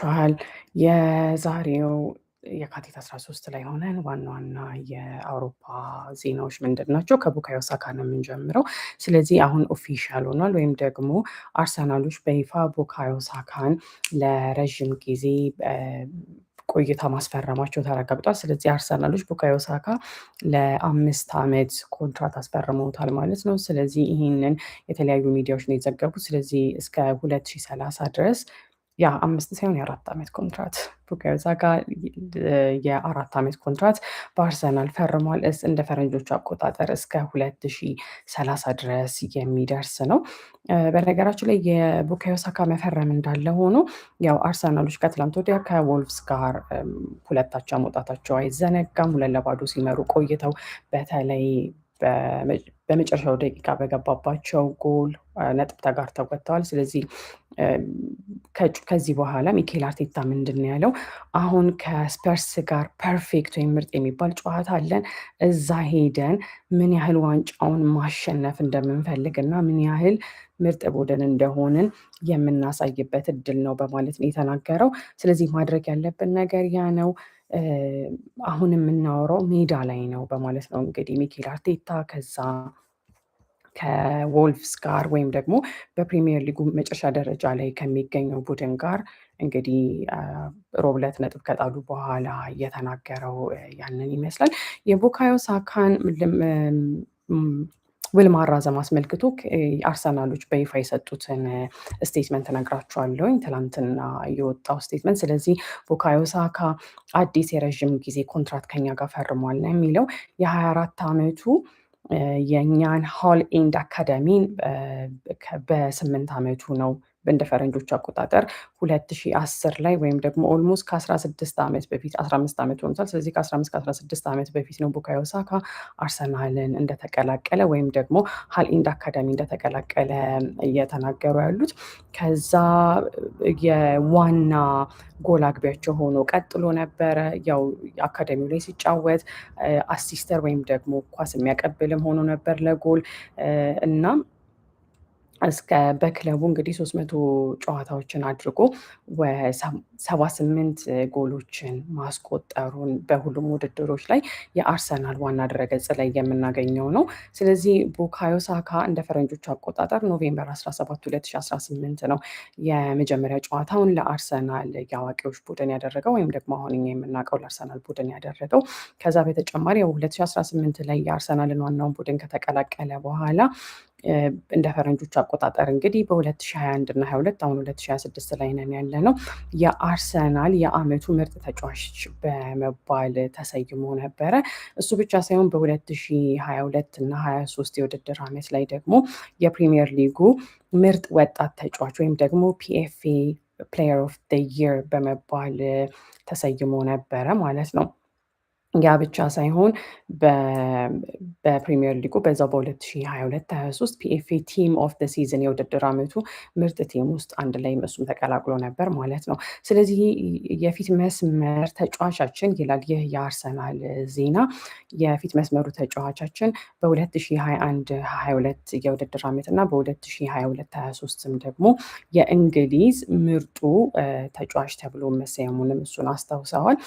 እንደምናችኋል። የዛሬው የካቲት 13 ላይ ሆነን ዋና ዋና የአውሮፓ ዜናዎች ምንድን ናቸው? ከቡካዮ ሳካ ነው የምንጀምረው። ስለዚህ አሁን ኦፊሻል ሆኗል ወይም ደግሞ አርሰናሎች በይፋ ቡካዮ ሳካን ለረዥም ጊዜ ቆይታ ማስፈረማቸው ተረጋግጧል። ስለዚህ አርሰናሎች ቡካዮ ሳካ ለ5 ዓመት ኮንትራት አስፈርመውታል ማለት ነው። ስለዚህ ይህንን የተለያዩ ሚዲያዎች ነው የዘገቡት። ስለዚህ እስከ 2030 ድረስ 5 ሳይሆን የ4 ዓመት ኮንትራት ቡካዮ ሳካ የ4 ዓመት ኮንትራት በአርሰናል ፈርሟል። እንደ ፈረንጆቹ አቆጣጠር እስከ 2030 ድረስ የሚደርስ ነው። በነገራችን ላይ የቡካዮ ሳካ መፈረም እንዳለ ሆኖ ያው አርሰናሎች ከትላንት ወዲያ ከወልቭስ ጋር 2 አቻ መውጣታቸው አይዘነጋም። 2-0 ሲመሩ ቆይተው በተለይ በመጨረሻው ደቂቃ በገባባቸው ጎል ነጥብ ተጋርተው ወጥተዋል። ስለዚህ ከዚህ በኋላ ሚኬል አርቴታ ምንድን ነው ያለው? አሁን ከስፐርስ ጋር ፐርፌክት ወይም ምርጥ የሚባል ጨዋታ አለን። እዛ ሄደን ምን ያህል ዋንጫውን ማሸነፍ እንደምንፈልግ እና ምን ያህል ምርጥ ቡድን እንደሆንን የምናሳይበት እድል ነው በማለት ነው የተናገረው። ስለዚህ ማድረግ ያለብን ነገር ያ ነው። አሁን የምናወራው ሜዳ ላይ ነው በማለት ነው እንግዲህ ሚኬል አርቴታ ከዛ ከወልቭስ ጋር ወይም ደግሞ በፕሪሚየር ሊጉ መጨረሻ ደረጃ ላይ ከሚገኘው ቡድን ጋር እንግዲህ ሮብ ዕለት ነጥብ ከጣሉ በኋላ እየተናገረው ያንን ይመስላል። የቡካዮ ሳካን ውል ማራዘም አስመልክቶ አርሰናሎች በይፋ የሰጡትን ስቴትመንት እነግራችኋለሁኝ። ትላንትና የወጣው ስቴትመንት። ስለዚህ ቡካዮ ሳካ አዲስ የረዥም ጊዜ ኮንትራት ከኛ ጋር ፈርሟል ነው የሚለው። የ24 ዓመቱ የእኛን ሆል ኤንድ አካዳሚን በ8 ዓመቱ ነው እንደ ፈረንጆች አቆጣጠር 2010 ላይ ወይም ደግሞ ኦልሞስት ከ16 ዓመት በፊት 15 ዓመት ሆኖታል። ስለዚህ ከ15 ከ16 ዓመት በፊት ነው ቡካዮ ሳካ አርሰናልን እንደተቀላቀለ ወይም ደግሞ ሃል ኤንድ አካዳሚ እንደተቀላቀለ እየተናገሩ ያሉት። ከዛ የዋና ጎል አግቢያቸው ሆኖ ቀጥሎ ነበረ። ያው አካዳሚው ላይ ሲጫወት አሲስተር ወይም ደግሞ ኳስ የሚያቀብልም ሆኖ ነበር ለጎል እና እስከ በክለቡ እንግዲህ 300 ጨዋታዎችን አድርጎ 78 ጎሎችን ማስቆጠሩን በሁሉም ውድድሮች ላይ የአርሰናል ዋና ድረገጽ ላይ የምናገኘው ነው። ስለዚህ ቡካዮ ሳካ እንደ ፈረንጆቹ አቆጣጠር ኖቬምበር 17 2018 ነው የመጀመሪያ ጨዋታውን ለአርሰናል የአዋቂዎች ቡድን ያደረገው ወይም ደግሞ አሁን እኛ የምናውቀው ለአርሰናል ቡድን ያደረገው። ከዛ በተጨማሪ 2018 ላይ የአርሰናልን ዋናውን ቡድን ከተቀላቀለ በኋላ እንደ ፈረንጆች አቆጣጠር እንግዲህ በ2021 እና 22 አሁን 2026 ላይ ነን ያለ ነው የአርሰናል የአመቱ ምርጥ ተጫዋች በመባል ተሰይሞ ነበረ። እሱ ብቻ ሳይሆን በ2022 እና 23 የውድድር ዓመት ላይ ደግሞ የፕሪሚየር ሊጉ ምርጥ ወጣት ተጫዋች ወይም ደግሞ ፒኤፍኤ ፕሌየር ኦፍ ዘ ይር በመባል ተሰይሞ ነበረ ማለት ነው። ያ ብቻ ሳይሆን በፕሪሚየር ሊጉ በዛው በ2022/23 ፒኤፍኤ ቲም ኦፍ ዘ ሲዝን የውድድር ዓመቱ ምርጥ ቲም ውስጥ አንድ ላይ እሱም ተቀላቅሎ ነበር ማለት ነው። ስለዚህ የፊት መስመር ተጫዋቻችን ይላል ይህ የአርሰናል ዜና። የፊት መስመሩ ተጫዋቻችን በ2021/22 የውድድር ዓመት እና በ2022/23ም ደግሞ የእንግሊዝ ምርጡ ተጫዋች ተብሎ መሰየሙንም እሱን አስታውሰዋል።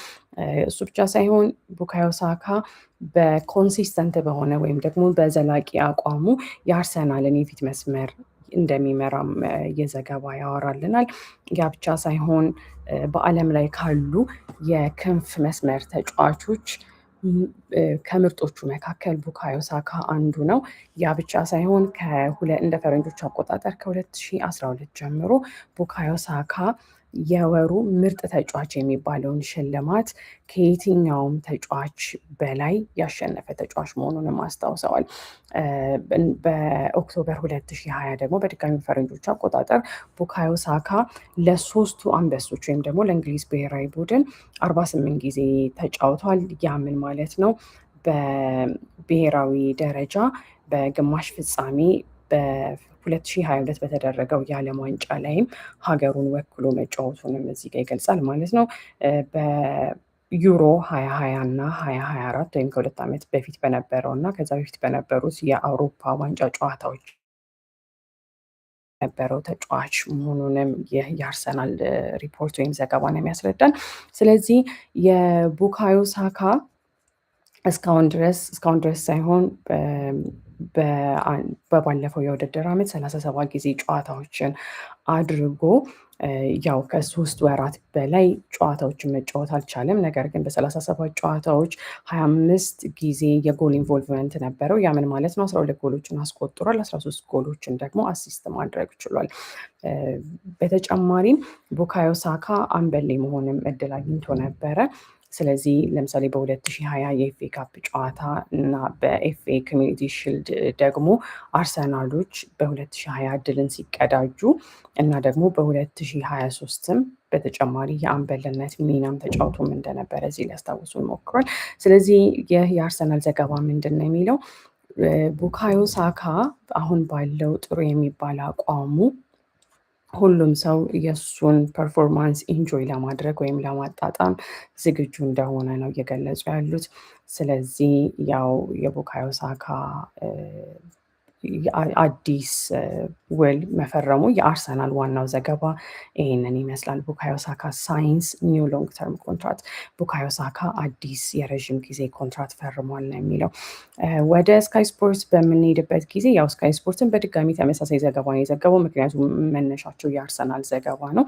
እሱ ብቻ ሳይሆን ቡካዮ ሳካ በኮንሲስተንት በሆነ ወይም ደግሞ በዘላቂ አቋሙ የአርሰናልን የፊት መስመር እንደሚመራም የዘገባ ያወራልናል። ያ ብቻ ሳይሆን በዓለም ላይ ካሉ የክንፍ መስመር ተጫዋቾች ከምርጦቹ መካከል ቡካዮ ሳካ አንዱ ነው። ያ ብቻ ሳይሆን እንደ ፈረንጆች አቆጣጠር ከ2012 ጀምሮ ቡካዮ ሳካ የወሩ ምርጥ ተጫዋች የሚባለውን ሽልማት ከየትኛውም ተጫዋች በላይ ያሸነፈ ተጫዋች መሆኑንም አስታውሰዋል። በኦክቶበር 2020 ደግሞ በድጋሚ ፈረንጆች አቆጣጠር ቡካዮ ሳካ ለሶስቱ አንበሶች ወይም ደግሞ ለእንግሊዝ ብሔራዊ ቡድን 48 ጊዜ ተጫውቷል። ያ ምን ማለት ነው? በብሔራዊ ደረጃ በግማሽ ፍጻሜ በ2022 በተደረገው የዓለም ዋንጫ ላይም ሀገሩን ወክሎ መጫወቱንም እዚህ ጋር ይገልጻል ማለት ነው። በዩሮ 2020 እና 2024 ወይም ከ2 ዓመት በፊት በነበረው እና ከዛ በፊት በነበሩት የአውሮፓ ዋንጫ ጨዋታዎች የነበረው ተጫዋች መሆኑንም ይህ የአርሰናል ሪፖርት ወይም ዘገባ ነው የሚያስረዳን። ስለዚህ የቡካዮ ሳካ እስካሁን ድረስ ሳይሆን በባለፈው የውድድር ዓመት 37 ጊዜ ጨዋታዎችን አድርጎ ያው ከ3 ወራት በላይ ጨዋታዎችን መጫወት አልቻለም። ነገር ግን በ37 ጨዋታዎች 25 ጊዜ የጎል ኢንቮልቭመንት ነበረው። ያ ምን ማለት ነው? 12 ጎሎችን አስቆጥሯል። 13 ጎሎችን ደግሞ አሲስት ማድረግ ችሏል። በተጨማሪም ቡካዮ ሳካ አምበሌ መሆንም እድል አግኝቶ ነበረ። ስለዚህ ለምሳሌ በ2020 የኤፍኤ ካፕ ጨዋታ እና በኤፍኤ ኮሚኒቲ ሺልድ ደግሞ አርሰናሎች በ2020 ድልን ሲቀዳጁ እና ደግሞ በ2023ም በተጨማሪ የአምበልነት ሚናም ተጫውቶም እንደነበረ እዚህ ሊያስታውሱን ሞክሯል። ስለዚህ ይህ የአርሰናል ዘገባ ምንድን ነው የሚለው? ቡካዮ ሳካ አሁን ባለው ጥሩ የሚባል አቋሙ ሁሉም ሰው የእሱን ፐርፎርማንስ ኢንጆይ ለማድረግ ወይም ለማጣጣም ዝግጁ እንደሆነ ነው እየገለጹ ያሉት። ስለዚህ ያው የቡካዮ ሳካ አዲስ ውል መፈረሙ የአርሰናል ዋናው ዘገባ ይህንን ይመስላል። ቡካዮ ሳካ ሳይንስ ኒው ሎንግ ተርም ኮንትራት፣ ቡካዮ ሳካ አዲስ የረዥም ጊዜ ኮንትራት ፈርሟል ነው የሚለው። ወደ ስካይ ስፖርት በምንሄድበት ጊዜ ያው ስካይ ስፖርትን በድጋሚ ተመሳሳይ ዘገባ ነው የዘገበው፣ ምክንያቱም መነሻቸው የአርሰናል ዘገባ ነው።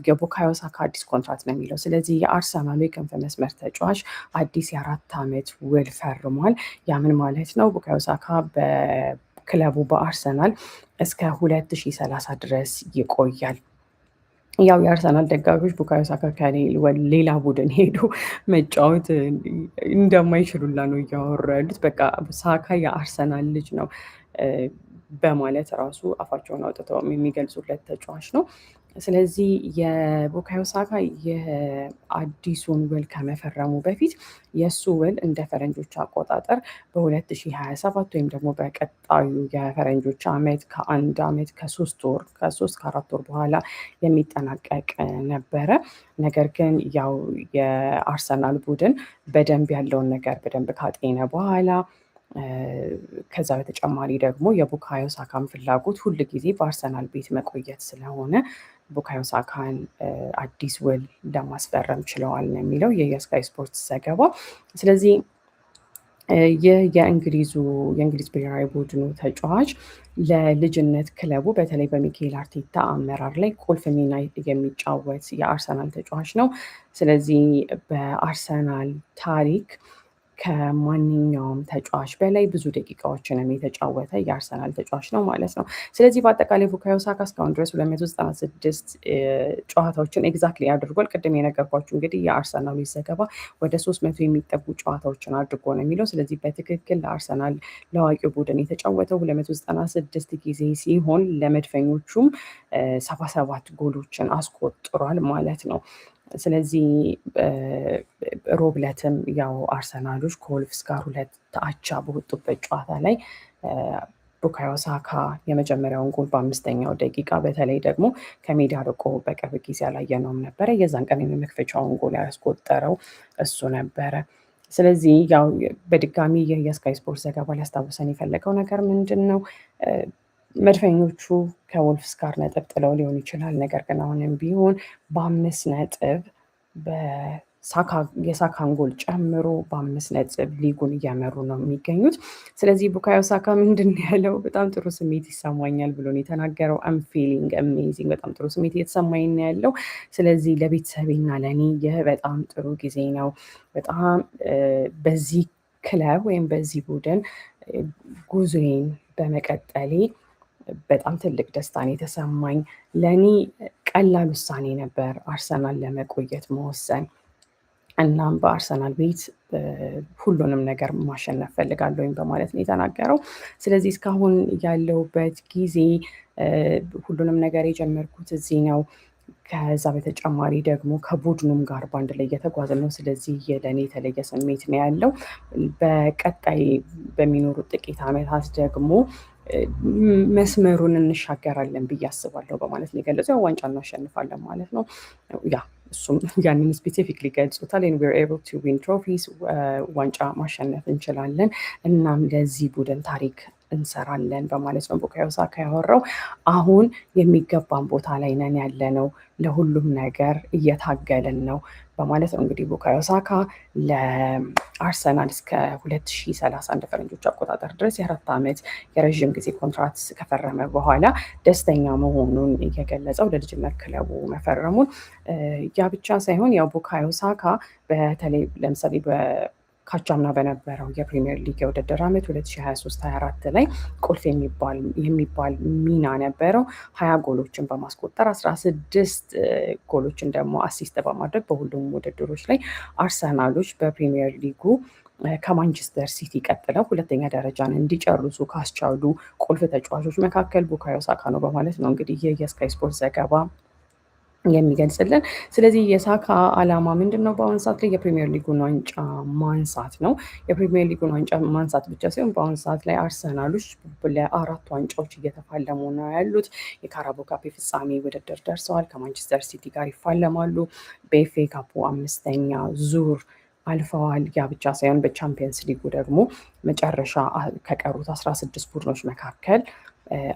የቡካዮ ሳካ አዲስ ኮንትራት ነው የሚለው። ስለዚህ የአርሰናሉ የክንፍ መስመር ተጫዋች አዲስ የ4 ዓመት ውል ፈርሟል። ያ ምን ማለት ነው? ቡካዮ ሳካ ክለቡ በአርሰናል እስከ 2030 ድረስ ይቆያል። ያው የአርሰናል ደጋፊዎች ቡካዮ ሳካ ሌላ ቡድን ሄዶ መጫወት እንደማይችሉላ ነው እያወሩ ያሉት። በቃ ሳካ የአርሰናል ልጅ ነው በማለት ራሱ አፋቸውን አውጥተው የሚገልጹለት ተጫዋች ነው። ስለዚህ የቡካዮ ሳካ የአዲሱን ውል ከመፈረሙ በፊት የእሱ ውል እንደ ፈረንጆች አቆጣጠር በ2027 ወይም ደግሞ በቀጣዩ የፈረንጆች ዓመት ከ1 ዓመት ከ3 ወር በኋላ የሚጠናቀቅ ነበረ። ነገር ግን ያው የአርሰናል ቡድን በደንብ ያለውን ነገር በደንብ ካጤነ በኋላ ከዛ በተጨማሪ ደግሞ የቡካዮ ሳካን ፍላጎት ሁል ጊዜ በአርሰናል ቤት መቆየት ስለሆነ ቡካዮ ሳካን አዲስ ውል ለማስፈረም ችለዋል ነው የሚለው የስካይ ስፖርትስ ዘገባ። ስለዚህ ይህ የእንግሊዝ ብሔራዊ ቡድኑ ተጫዋች ለልጅነት ክለቡ በተለይ በሚኬል አርቴታ አመራር ላይ ቁልፍ ሚና የሚጫወት የአርሰናል ተጫዋች ነው። ስለዚህ በአርሰናል ታሪክ ከማንኛውም ተጫዋች በላይ ብዙ ደቂቃዎችንም የተጫወተ የአርሰናል ተጫዋች ነው ማለት ነው። ስለዚህ በአጠቃላይ ቡካዮ ሳካ እስካሁን ድረስ 296 ጨዋታዎችን ኤግዛክትሊ አድርጓል። ቅድም የነገርኳችሁ እንግዲህ የአርሰናሉ ዘገባ ወደ 300 የሚጠጉ ጨዋታዎችን አድርጎ ነው የሚለው። ስለዚህ በትክክል ለአርሰናል ለአዋቂው ቡድን የተጫወተው 296 ጊዜ ሲሆን ለመድፈኞቹም 77 ጎሎችን አስቆጥሯል ማለት ነው። ስለዚህ ሮብለትም ያው አርሰናሎች ከወልፍስ ጋር 2 አቻ በወጡበት ጨዋታ ላይ ቡካዮ ሳካ የመጀመሪያውን ጎል በ5ኛው ደቂቃ በተለይ ደግሞ ከሜዳ ርቆ በቅርብ ጊዜ አላየነውም ነበረ። የዛን ቀን የመክፈቻውን ጎል ያስቆጠረው እሱ ነበረ። ስለዚህ ያው በድጋሚ የስካይ ስፖርት ዘገባ ሊያስታውሰን የፈለገው ነገር ምንድን ነው? መድፈኞቹ ከወልፍስ ጋር ነጥብ ጥለው ሊሆን ይችላል። ነገር ግን አሁንም ቢሆን በ5 ነጥብ የሳካን ጎል ጨምሮ በ5 ነጥብ ሊጉን እያመሩ ነው የሚገኙት። ስለዚህ ቡካዮ ሳካ ምንድን ያለው? በጣም ጥሩ ስሜት ይሰማኛል ብሎ ነው የተናገረው። አም ፊሊንግ አሜዚንግ፣ በጣም ጥሩ ስሜት እየተሰማኝ ነው ያለው። ስለዚህ ለቤተሰቤና ለእኔ ይህ በጣም ጥሩ ጊዜ ነው። በጣም በዚህ ክለብ ወይም በዚህ ቡድን ጉዞዬን በመቀጠሌ በጣም ትልቅ ደስታን የተሰማኝ። ለእኔ ቀላል ውሳኔ ነበር አርሰናል ለመቆየት መወሰን። እናም በአርሰናል ቤት ሁሉንም ነገር ማሸነፍ ፈልጋለሁ በማለት ነው የተናገረው። ስለዚህ እስካሁን ያለውበት ጊዜ ሁሉንም ነገር የጀመርኩት እዚህ ነው። ከዛ በተጨማሪ ደግሞ ከቡድኑም ጋር በአንድ ላይ እየተጓዘ ነው። ስለዚህ ለእኔ የተለየ ስሜት ነው ያለው። በቀጣይ በሚኖሩት ጥቂት ዓመታት ደግሞ መስመሩን እንሻገራለን ብዬ አስባለሁ በማለት ነው የገለጸው። ዋንጫ እናሸንፋለን ማለት ነው። ያ እሱም ያንን ስፔሲፊክሊ ገልጾታል። we're able to win trophies፣ ዋንጫ ማሸነፍ እንችላለን። እናም ለዚህ ቡድን ታሪክ እንሰራለን በማለት ነው ቡካዮ ሳካ ያወራው። አሁን የሚገባን ቦታ ላይ ነን ያለነው፣ ለሁሉም ነገር እየታገልን ነው በማለት ነው እንግዲህ ቡካዮ ሳካ ለአርሰናል እስከ 2030 እንደ ፈረንጆች አቆጣጠር ድረስ የ4 ዓመት የረዥም ጊዜ ኮንትራት ከፈረመ በኋላ ደስተኛ መሆኑን እየገለጸው ለልጅነት ክለቡ መፈረሙን። ያ ብቻ ሳይሆን ያው ቡካዮ ሳካ በተለይ ለምሳሌ ካቻምና በነበረው የፕሪሚየር ሊግ የውድድር ዓመት 2023/24 ላይ ቁልፍ የሚባል ሚና ነበረው። 20 ጎሎችን በማስቆጠር 16 ጎሎችን ደግሞ አሲስት በማድረግ በሁሉም ውድድሮች ላይ አርሰናሎች በፕሪሚየር ሊጉ ከማንቸስተር ሲቲ ቀጥለው ሁለተኛ ደረጃን እንዲጨርሱ ካስቻሉ ቁልፍ ተጫዋቾች መካከል ቡካዮ ሳካ ነው በማለት ነው እንግዲህ ይህ የስካይ ስፖርት ዘገባ የሚገልጽልን። ስለዚህ የሳካ ዓላማ ምንድን ነው? በአሁኑ ሰዓት ላይ የፕሪሚየር ሊጉን ዋንጫ ማንሳት ነው። የፕሪሚየር ሊጉን ዋንጫ ማንሳት ብቻ ሲሆን በአሁኑ ሰዓት ላይ አርሰናሎች ለ4 ዋንጫዎች እየተፋለሙ ነው ያሉት። የካራቦ ካፕ የፍጻሜ ውድድር ደርሰዋል። ከማንቸስተር ሲቲ ጋር ይፋለማሉ። በኤፍኤ ካፑ 5ኛ ዙር አልፈዋል። ያ ብቻ ሳይሆን በቻምፒየንስ ሊጉ ደግሞ መጨረሻ ከቀሩት 16 ቡድኖች መካከል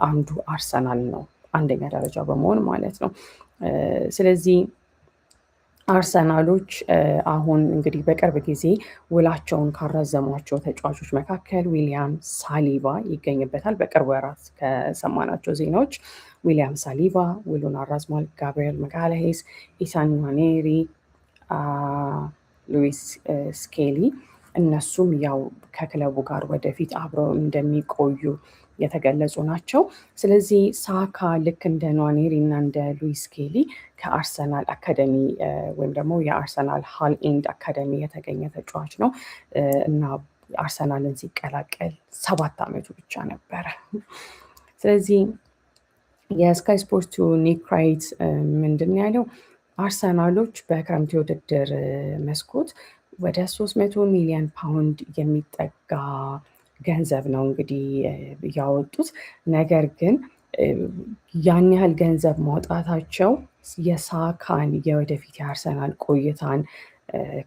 አንዱ አርሰናል ነው፣ አንደኛ ደረጃ በመሆን ማለት ነው። ስለዚህ አርሰናሎች አሁን እንግዲህ በቅርብ ጊዜ ውላቸውን ካራዘሟቸው ተጫዋቾች መካከል ዊሊያም ሳሊባ ይገኝበታል። በቅርብ ወራት ከሰማናቸው ዜናዎች ዊሊያም ሳሊባ ውሉን አራዝሟል። ጋብሪኤል ማጋሌሄስ፣ ኢሳን ንዋኔሪ፣ ሉዊስ ስኬሊ እነሱም ያው ከክለቡ ጋር ወደፊት አብረው እንደሚቆዩ የተገለጹ ናቸው። ስለዚህ ሳካ ልክ እንደ ንዋኔሪ እና እንደ ሉዊስ ስኬሊ ከአርሰናል አካደሚ ወይም ደግሞ የአርሰናል ሃል ኤንድ አካደሚ የተገኘ ተጫዋች ነው እና አርሰናልን ሲቀላቀል 7 ዓመቱ ብቻ ነበረ። ስለዚህ የስካይ ስፖርቱ ኒክ ራይት ምንድን ያለው አርሰናሎች በክረምት የውድድር መስኮት ወደ 300 ሚሊዮን ፓውንድ የሚጠጋ ገንዘብ ነው እንግዲህ ያወጡት። ነገር ግን ያን ያህል ገንዘብ ማውጣታቸው የሳካን የወደፊት የአርሰናል ቆይታን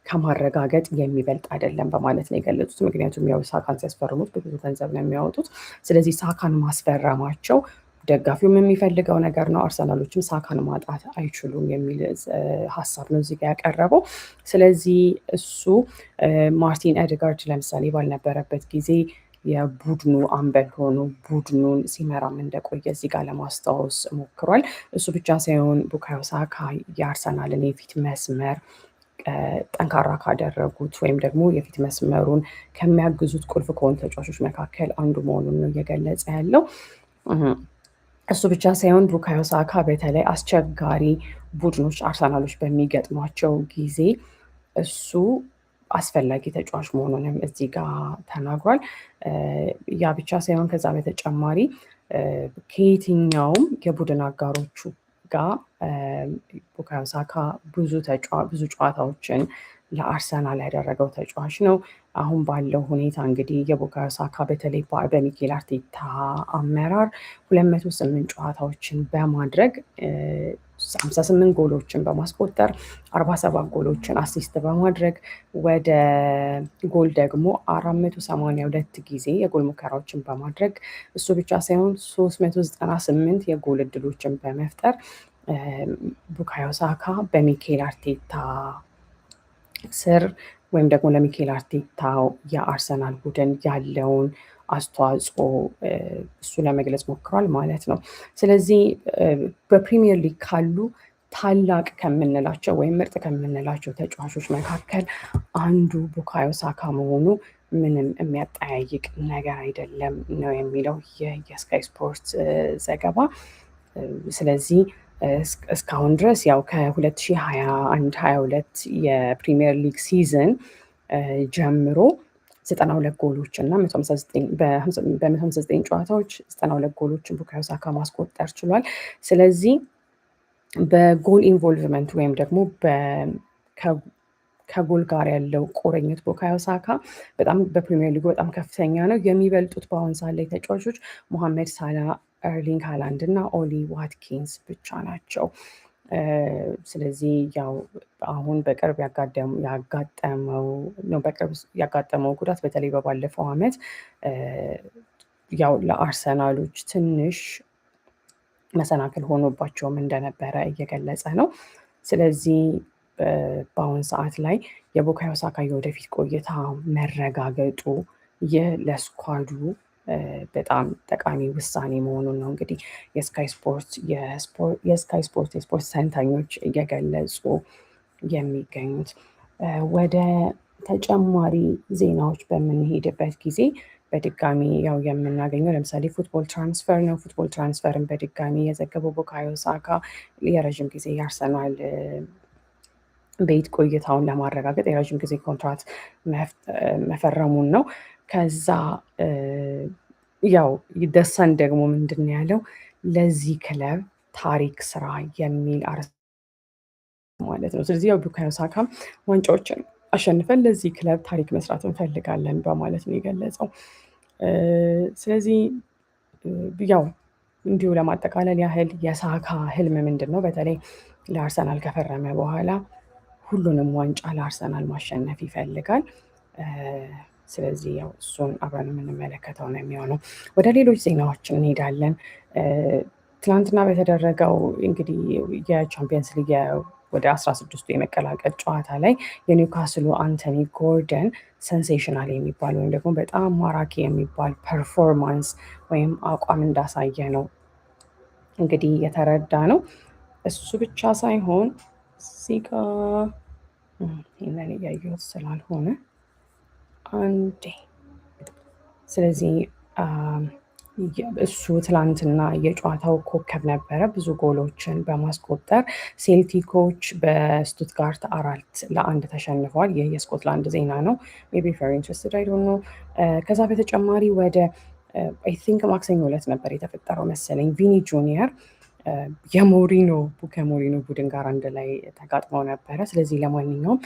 ከማረጋገጥ የሚበልጥ አይደለም በማለት ነው የገለጹት። ምክንያቱም ያው ሳካን ሲያስፈርሙት ብዙ ገንዘብ ነው የሚያወጡት። ስለዚህ ሳካን ማስፈረማቸው ደጋፊውም የሚፈልገው ነገር ነው። አርሰናሎችም ሳካን ማጣት አይችሉም የሚል ሀሳብ ነው እዚህ ጋ ያቀረበው። ስለዚህ እሱ ማርቲን ኤድጋርድ ለምሳሌ ባልነበረበት ጊዜ የቡድኑ አምበል ሆኖ ቡድኑን ሲመራም እንደቆየ እዚህ ጋር ለማስታወስ ሞክሯል። እሱ ብቻ ሳይሆን ቡካዮ ሳካ የአርሰናልን የፊት መስመር ጠንካራ ካደረጉት ወይም ደግሞ የፊት መስመሩን ከሚያግዙት ቁልፍ ከሆኑ ተጫዋቾች መካከል አንዱ መሆኑን ነው እየገለጸ ያለው። እሱ ብቻ ሳይሆን ቡካዮ ሳካ በተለይ አስቸጋሪ ቡድኖች አርሰናሎች በሚገጥሟቸው ጊዜ እሱ አስፈላጊ ተጫዋች መሆኑንም እዚህ ጋር ተናግሯል። ያ ብቻ ሳይሆን ከዛ በተጨማሪ ከየትኛውም የቡድን አጋሮቹ ጋር ቡካዮ ሳካ ብዙ ጨዋታዎችን ለአርሰናል ያደረገው ተጫዋች ነው። አሁን ባለው ሁኔታ እንግዲህ የቡካዮ ሳካ በተለይ በሚኬል አርቴታ አመራር 208 ጨዋታዎችን በማድረግ 58 ጎሎችን በማስቆጠር 47 ጎሎችን አሲስት በማድረግ ወደ ጎል ደግሞ 482 ጊዜ የጎል ሙከራዎችን በማድረግ እሱ ብቻ ሳይሆን 398 የጎል እድሎችን በመፍጠር ቡካዮ ሳካ በሚኬል አርቴታ ስር ወይም ደግሞ ለሚኬል አርቴታው የአርሰናል ቡድን ያለውን አስተዋጽኦ እሱ ለመግለጽ ሞክሯል ማለት ነው። ስለዚህ በፕሪሚየር ሊግ ካሉ ታላቅ ከምንላቸው ወይም ምርጥ ከምንላቸው ተጫዋቾች መካከል አንዱ ቡካዮ ሳካ መሆኑ ምንም የሚያጠያይቅ ነገር አይደለም ነው የሚለው የስካይ ስፖርት ዘገባ። ስለዚህ እስካሁን ድረስ ያው ከ2021/22 የፕሪሚየር ሊግ ሲዝን ጀምሮ 92 ጎሎች እና በ159 ጨዋታዎች 92 ጎሎችን ቡካዮ ሳካ ማስቆጠር ችሏል። ስለዚህ በጎል ኢንቮልቭመንት ወይም ደግሞ ከጎል ጋር ያለው ቁርኝት ቡካዮ ሳካ በጣም በፕሪሚየር ሊጉ በጣም ከፍተኛ ነው። የሚበልጡት በአሁን ሰዓት ላይ ተጫዋቾች ሞሐመድ ሳላ፣ ኤርሊንግ ሃላንድ እና ኦሊ ዋትኪንስ ብቻ ናቸው። ስለዚህ ያው አሁን በቅርብ ያጋጠመው ጉዳት በተለይ በባለፈው ዓመት ያው ለአርሰናሎች ትንሽ መሰናክል ሆኖባቸውም እንደነበረ እየገለጸ ነው። ስለዚህ በአሁን ሰዓት ላይ የቡካዮ ሳካ የወደፊት ቆይታ መረጋገጡ ይህ ለስኳዱ በጣም ጠቃሚ ውሳኔ መሆኑን ነው እንግዲህ የስካይ ስፖርት የስፖርት ተንታኞች እየገለጹ የሚገኙት። ወደ ተጨማሪ ዜናዎች በምንሄድበት ጊዜ በድጋሚ ያው የምናገኘው ለምሳሌ ፉትቦል ትራንስፈር ነው። ፉትቦል ትራንስፈርን በድጋሚ የዘገበው ቡካዮ ሳካ የረዥም ጊዜ የአርሰናል ቤት ቆይታውን ለማረጋገጥ የረዥም ጊዜ ኮንትራት መፈረሙን ነው። ከዛ ያው ደሰን ደግሞ ምንድን ያለው ለዚህ ክለብ ታሪክ ስራ የሚል አርዕስት ማለት ነው። ስለዚህ ያው ቡካዮ ሳካም ዋንጫዎችን አሸንፈን ለዚህ ክለብ ታሪክ መስራት እንፈልጋለን በማለት ነው የገለጸው። ስለዚህ ያው እንዲሁ ለማጠቃለል ያህል የሳካ ህልም ምንድን ነው? በተለይ ለአርሰናል ከፈረመ በኋላ ሁሉንም ዋንጫ ለአርሰናል ማሸነፍ ይፈልጋል። ስለዚህ ያው እሱን አብረን የምንመለከተው ነው የሚሆነው። ወደ ሌሎች ዜናዎች እንሄዳለን። ትናንትና በተደረገው እንግዲህ የቻምፒየንስ ሊግ ወደ 16ቱ የመቀላቀል ጨዋታ ላይ የኒውካስሉ አንቶኒ ጎርደን ሴንሴሽናል የሚባል ወይም ደግሞ በጣም ማራኪ የሚባል ፐርፎርማንስ ወይም አቋም እንዳሳየ ነው እንግዲህ የተረዳ ነው። እሱ ብቻ ሳይሆን እዚጋ ይህንን እያየሁት ስላልሆነ አንዴ ስለዚህ እሱ ትላንትና የጨዋታው ኮከብ ነበረ። ብዙ ጎሎችን በማስቆጠር ሴልቲኮች በስቱትጋርት 4-1 ተሸንፈዋል። ይህ የስኮትላንድ ዜና ነው። ሜይ ቢ ቨሪ ኢንትረስትድ አይ ዶንት ኖ። ከዛ በተጨማሪ ወደ አይ ቲንክ ማክሰኞ ዕለት ነበር የተፈጠረው መሰለኝ ቪኒ ጁኒየር ከሞሪኖ ቡድን ጋር አንድ ላይ ተጋጥመው ነበረ። ስለዚህ ለማንኛውም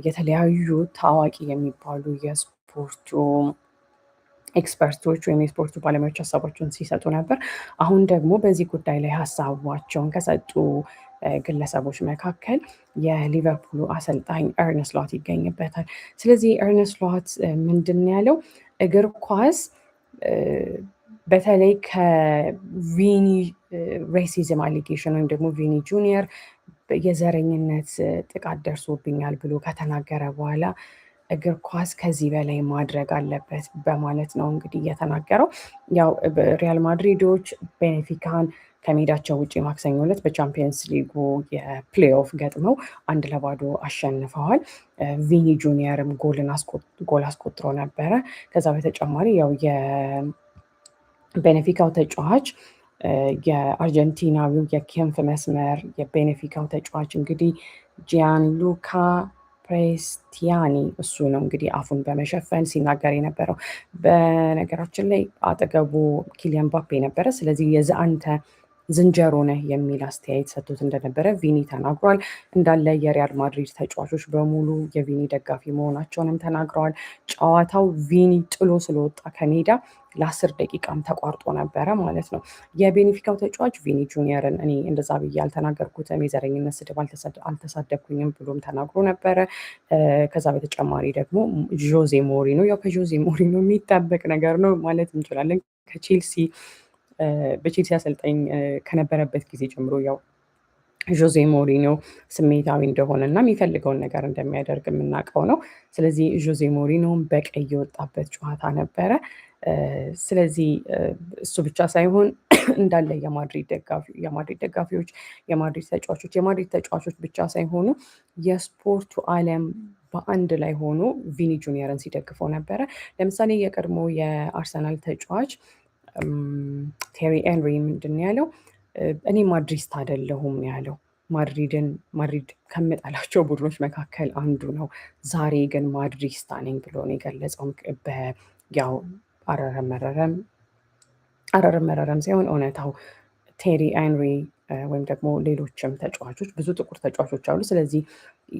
የተለያዩ ታዋቂ የሚባሉ የስፖርቱ ኤክስፐርቶች ወይም የስፖርቱ ባለሙያዎች ሀሳባቸውን ሲሰጡ ነበር። አሁን ደግሞ በዚህ ጉዳይ ላይ ሀሳባቸውን ከሰጡ ግለሰቦች መካከል የሊቨርፑሉ አሰልጣኝ ኤርነስት ሎት ይገኝበታል። ስለዚህ ኤርነስት ሎት ምንድን ያለው እግር ኳስ በተለይ ከቪኒ ሬሲዝም አሊጌሽን ወይም ደግሞ ቪኒ ጁኒየር የዘረኝነት ጥቃት ደርሶብኛል ብሎ ከተናገረ በኋላ እግር ኳስ ከዚህ በላይ ማድረግ አለበት በማለት ነው እንግዲህ የተናገረው። ያው ሪያል ማድሪዶች ቤኔፊካን ከሜዳቸው ውጭ ማክሰኞ ዕለት በቻምፒየንስ ሊጉ የፕሌይኦፍ ገጥመው 1-0 አሸንፈዋል። ቪኒ ጁኒየርም ጎል አስቆጥሮ ነበረ። ከዛ በተጨማሪ ያው የቤኔፊካው ተጫዋች የአርጀንቲናዊው የክንፍ መስመር የቤኔፊካው ተጫዋች እንግዲህ ጂያንሉካ ፕሬስቲያኒ እሱ ነው እንግዲህ አፉን በመሸፈን ሲናገር የነበረው። በነገራችን ላይ አጠገቡ ኪሊያን ምባፔ ነበረ። ስለዚህ አንተ ዝንጀሮ ነህ የሚል አስተያየት ሰጥቶት እንደነበረ ቪኒ ተናግሯል። እንዳለ የሪያል ማድሪድ ተጫዋቾች በሙሉ የቪኒ ደጋፊ መሆናቸውንም ተናግረዋል። ጨዋታው ቪኒ ጥሎ ስለወጣ ከሜዳ ለ10 ደቂቃም ተቋርጦ ነበረ ማለት ነው። የቤኔፊካው ተጫዋች ቪኒ ጁኒየርን እኔ እንደዛ ብዬ አልተናገርኩትም፣ የዘረኝነት ስድብ አልተሳደብኩኝም ብሎም ተናግሮ ነበረ። ከዛ በተጨማሪ ደግሞ ጆዜ ሞሪኖ ያው ከጆዜ ሞሪኖ የሚጠበቅ ነገር ነው ማለት እንችላለን። በቼልሲ አሰልጣኝ ከነበረበት ጊዜ ጀምሮ ያው ጆዜ ሞሪኖ ስሜታዊ እንደሆነ እና የሚፈልገውን ነገር እንደሚያደርግ የምናውቀው ነው። ስለዚህ ጆዜ ሞሪኖም በቀይ የወጣበት ጨዋታ ነበረ። ስለዚህ እሱ ብቻ ሳይሆን እንዳለ የማድሪድ ደጋፊዎች፣ የማድሪድ ተጫዋቾች ብቻ ሳይሆኑ የስፖርቱ ዓለም በአንድ ላይ ሆኖ ቪኒ ጁኒየርን ሲደግፈው ነበረ። ለምሳሌ የቀድሞ የአርሰናል ተጫዋች ቴሪ ኤንሪ ምንድን ያለው እኔ ማድሪስት አይደለሁም ያለው። ማድሪድ ከምጠላቸው ቡድኖች መካከል አንዱ ነው። ዛሬ ግን ማድሪስታ ነኝ ብሎ ነው የገለጸው። ያው አረረም ሳይሆን እውነታው ቴሪ ኤንሪ ወይም ደግሞ ሌሎችም ተጫዋቾች ብዙ ጥቁር ተጫዋቾች አሉ። ስለዚህ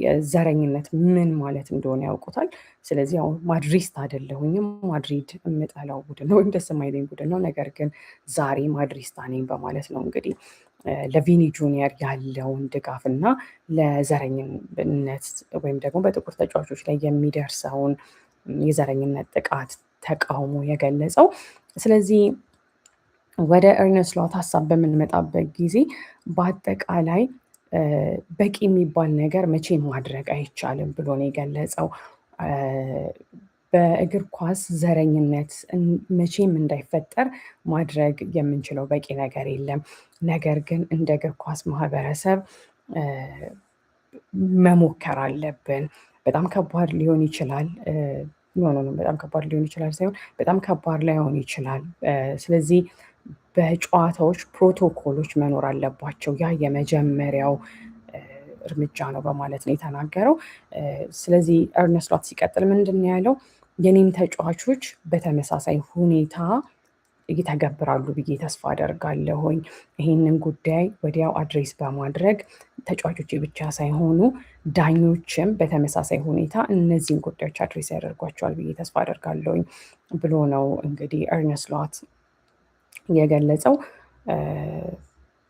የዘረኝነት ምን ማለት እንደሆነ ያውቁታል። ስለዚህ አሁን ማድሪስት አይደለሁኝም፣ ማድሪድ የምጠላው ቡድን ነው ወይም ደስ የማይለኝ ቡድን ነው፣ ነገር ግን ዛሬ ማድሪስታ ነኝ በማለት ነው እንግዲህ ለቪኒ ጁኒየር ያለውን ድጋፍና ለዘረኝነት ወይም ደግሞ በጥቁር ተጫዋቾች ላይ የሚደርሰውን የዘረኝነት ጥቃት ተቃውሞ የገለጸው። ስለዚህ ወደ ኤርነ ስሎት ሀሳብ በምንመጣበት ጊዜ በአጠቃላይ በቂ የሚባል ነገር መቼም ማድረግ አይቻልም ብሎ ነው የገለጸው። በእግር ኳስ ዘረኝነት መቼም እንዳይፈጠር ማድረግ የምንችለው በቂ ነገር የለም። ነገር ግን እንደ እግር ኳስ ማህበረሰብ መሞከር አለብን። በጣም ከባድ ሊሆን ይችላል። በጣም ከባድ ሊሆን ይችላል ሳይሆን በጣም ከባድ ላይሆን ይችላል። ስለዚህ በጨዋታዎች ፕሮቶኮሎች መኖር አለባቸው። ያ የመጀመሪያው እርምጃ ነው በማለት ነው የተናገረው። ስለዚህ ኤርነ ስሎት ሲቀጥል ምንድን ነው ያለው? የኔም ተጫዋቾች በተመሳሳይ ሁኔታ ይተገብራሉ ብዬ ተስፋ አደርጋለሁኝ። ይህንን ጉዳይ ወዲያው አድሬስ በማድረግ ተጫዋቾች ብቻ ሳይሆኑ ዳኞችም በተመሳሳይ ሁኔታ እነዚህን ጉዳዮች አድሬስ ያደርጓቸዋል ብዬ ተስፋ አደርጋለሁኝ ብሎ ነው እንግዲህ ኤርነ ስሎት የገለጸው።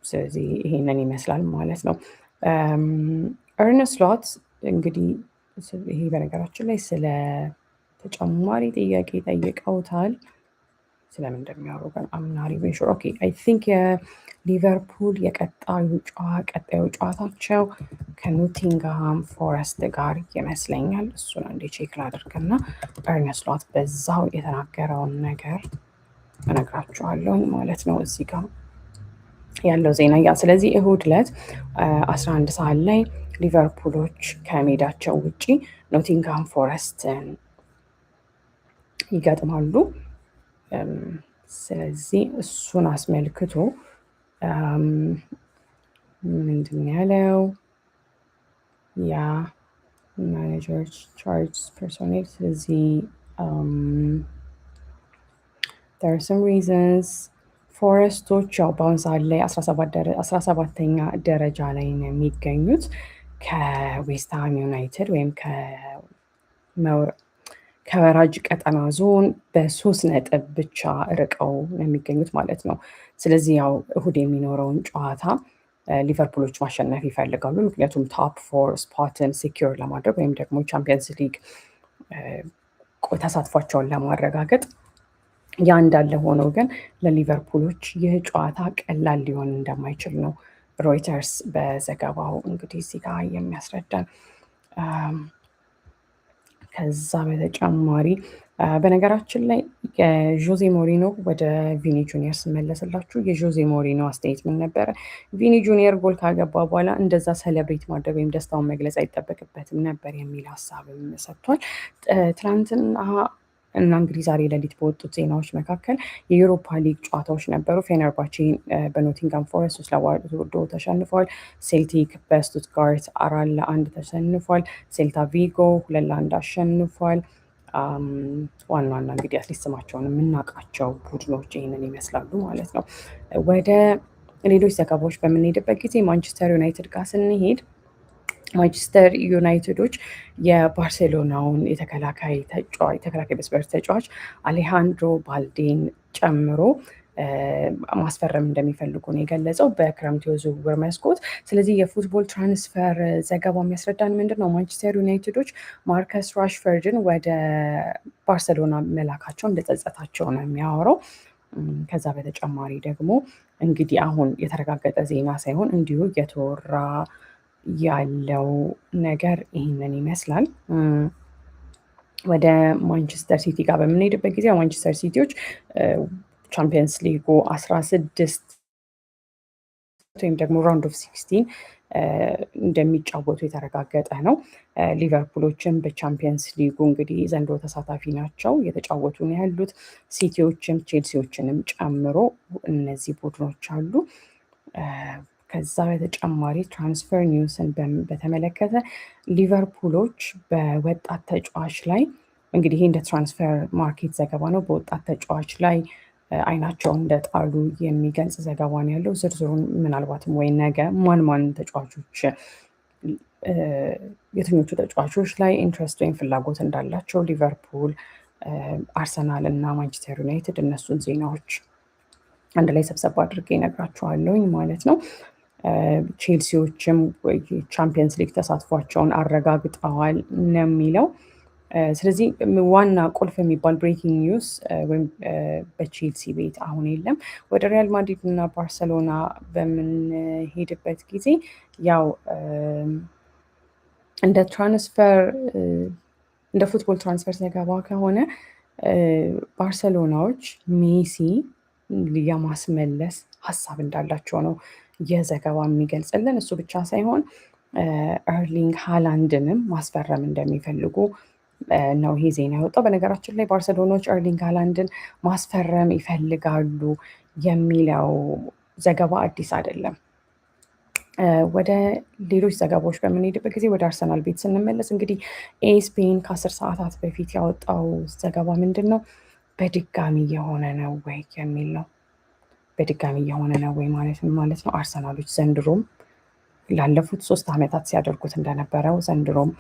ስለዚህ ይሄንን ይመስላል ማለት ነው። ኤርነ ስሎት እንግዲህ ይሄ በነገራችን ላይ ስለ ተጨማሪ ጥያቄ ጠይቀውታል። ስለምን እንደሚያወሩ ግን አምናሪ ቬንሹር ኦኬ አይ ቲንክ የሊቨርፑል ቀጣዩ ጨዋታቸው ከኖቲንግሃም ፎረስት ጋር ይመስለኛል። እሱን አንዴ ቼክ ላድርግና ኤርነ ስሎት በዛው የተናገረውን ነገር እነግራችኋለሁ ማለት ነው። እዚህ ጋር ያለው ዜና ስለዚህ እሁድ ዕለት 11 ሰዓት ላይ ሊቨርፑሎች ከሜዳቸው ውጪ ኖቲንግሃም ፎረስትን ይገጥማሉ። ስለዚህ እሱን አስመልክቶ ምንድን ያለው ያ ማኔጀር ቻርጅ ፐርሶኔል ስለዚህ there are some reasons ፎረስቶች ያው በአሁን ሰዓት ላይ 17ኛ ደረጃ ላይ ነው የሚገኙት ከዌስትሃም ዩናይትድ ወይም ከወራጅ ቀጠና ዞን በ3 ነጥብ ብቻ ርቀው ነው የሚገኙት ማለት ነው። ስለዚህ ያው እሁድ የሚኖረውን ጨዋታ ሊቨርፑሎች ማሸነፍ ይፈልጋሉ። ምክንያቱም ቶፕ 4 ስፖትን ሲኪር ለማድረግ ወይም ደግሞ ቻምፒየንስ ሊግ ተሳትፏቸውን ለማረጋገጥ ያ እንዳለ ሆነው ግን ለሊቨርፑሎች ይህ ጨዋታ ቀላል ሊሆን እንደማይችል ነው ሮይተርስ በዘገባው እንግዲህ እዚህ ጋር የሚያስረዳን። ከዛ በተጨማሪ በነገራችን ላይ የጆዜ ሞሪኖ ወደ ቪኒ ጁኒየር ስመለስላችሁ የጆዜ ሞሪኖ አስተያየት ምን ነበረ? ቪኒ ጁኒየር ጎል ካገባ በኋላ እንደዛ ሰለብሬት ማድረግ ወይም ደስታውን መግለጽ አይጠበቅበትም ነበር የሚል ሀሳብም ሰጥቷል። ትናንትና እና እንግዲህ ዛሬ ሌሊት በወጡት ዜናዎች መካከል የዩሮፓ ሊግ ጨዋታዎች ነበሩ። ፌነርባቼ በኖቲንጋም ፎረስት 3-2 ተሸንፏል። ሴልቲክ በስቱትጋርት 4-1 ተሸንፏል። ሴልታ ቪጎ 2-1 አሸንፏል። ዋና እንግዲህ አትሊስት ስማቸውን የምናውቃቸው ቡድኖች ይህንን ይመስላሉ ማለት ነው። ወደ ሌሎች ዘገባዎች በምንሄድበት ጊዜ ማንቸስተር ዩናይትድ ጋር ስንሄድ ማንቸስተር ዩናይትዶች የባርሴሎናውን የተከላካይ መስመር ተጫዋች አሌሃንድሮ ባልዴን ጨምሮ ማስፈረም እንደሚፈልጉ ነው የገለጸው በክረምት የዝውውር መስኮት። ስለዚህ የፉትቦል ትራንስፈር ዘገባ የሚያስረዳን ምንድን ነው? ማንቸስተር ዩናይትዶች ማርከስ ራሽፈርድን ወደ ባርሴሎና መላካቸው እንደጸጸታቸው ነው የሚያወራው። ከዛ በተጨማሪ ደግሞ እንግዲህ አሁን የተረጋገጠ ዜና ሳይሆን እንዲሁ የተወራ ያለው ነገር ይህንን ይመስላል። ወደ ማንቸስተር ሲቲ ጋር በምንሄድበት ጊዜ ማንቸስተር ሲቲዎች ቻምፒየንስ ሊጉ 16 ወይም ደግሞ ራውንድ ኦፍ 16 እንደሚጫወቱ የተረጋገጠ ነው። ሊቨርፑሎችም በቻምፒየንስ ሊጉ እንግዲህ ዘንድሮ ተሳታፊ ናቸው፣ እየተጫወቱ ነው ያሉት። ሲቲዎችም ቼልሲዎችንም ጨምሮ እነዚህ ቡድኖች አሉ። ከዛ በተጨማሪ ትራንስፈር ኒውስን በተመለከተ ሊቨርፑሎች በወጣት ተጫዋች ላይ እንግዲህ ይህ እንደ ትራንስፈር ማርኬት ዘገባ ነው፣ በወጣት ተጫዋች ላይ አይናቸውን እንደጣሉ የሚገልጽ ዘገባ ነው ያለው። ዝርዝሩን ምናልባትም ወይ ነገ ማን ተጫዋቾች የትኞቹ ተጫዋቾች ላይ ኢንትረስት ወይም ፍላጎት እንዳላቸው ሊቨርፑል፣ አርሰናል እና ማንቸስተር ዩናይትድ እነሱን ዜናዎች አንድ ላይ ሰብሰብ አድርጌ እነግራችኋለሁኝ ማለት ነው። ቼልሲዎችም ቻምፒየንስ ሊግ ተሳትፏቸውን አረጋግጠዋል ነው የሚለው። ስለዚህ ዋና ቁልፍ የሚባል ብሬኪንግ ኒውስ ወይም በቼልሲ ቤት አሁን የለም። ወደ ሪያል ማድሪድ እና ባርሰሎና በምንሄድበት ጊዜ ያው እንደ ትራንስፈር እንደ ፉትቦል ትራንስፈር ዘገባ ከሆነ ባርሰሎናዎች ሜሲ የማስመለስ ሀሳብ እንዳላቸው ነው የዘገባ የሚገልጽልን። እሱ ብቻ ሳይሆን ኤርሊንግ ሃላንድንም ማስፈረም እንደሚፈልጉ ነው ይሄ ዜና የወጣው። በነገራችን ላይ ባርሰሎናዎች ኤርሊንግ ሃላንድን ማስፈረም ይፈልጋሉ የሚለው ዘገባ አዲስ አይደለም። ወደ ሌሎች ዘገባዎች በምንሄድበት ጊዜ ወደ አርሰናል ቤት ስንመለስ እንግዲህ ኤስፔን ከ10 ሰዓታት በፊት ያወጣው ዘገባ ምንድን ነው? በድጋሚ የሆነ ነው ወይ የሚል ነው። በድጋሚ የሆነ ነው ወይ ማለት ነው አርሰናሎች ዘንድሮም ላለፉት 3 ዓመታት ሲያደርጉት እንደነበረው ዘንድሮም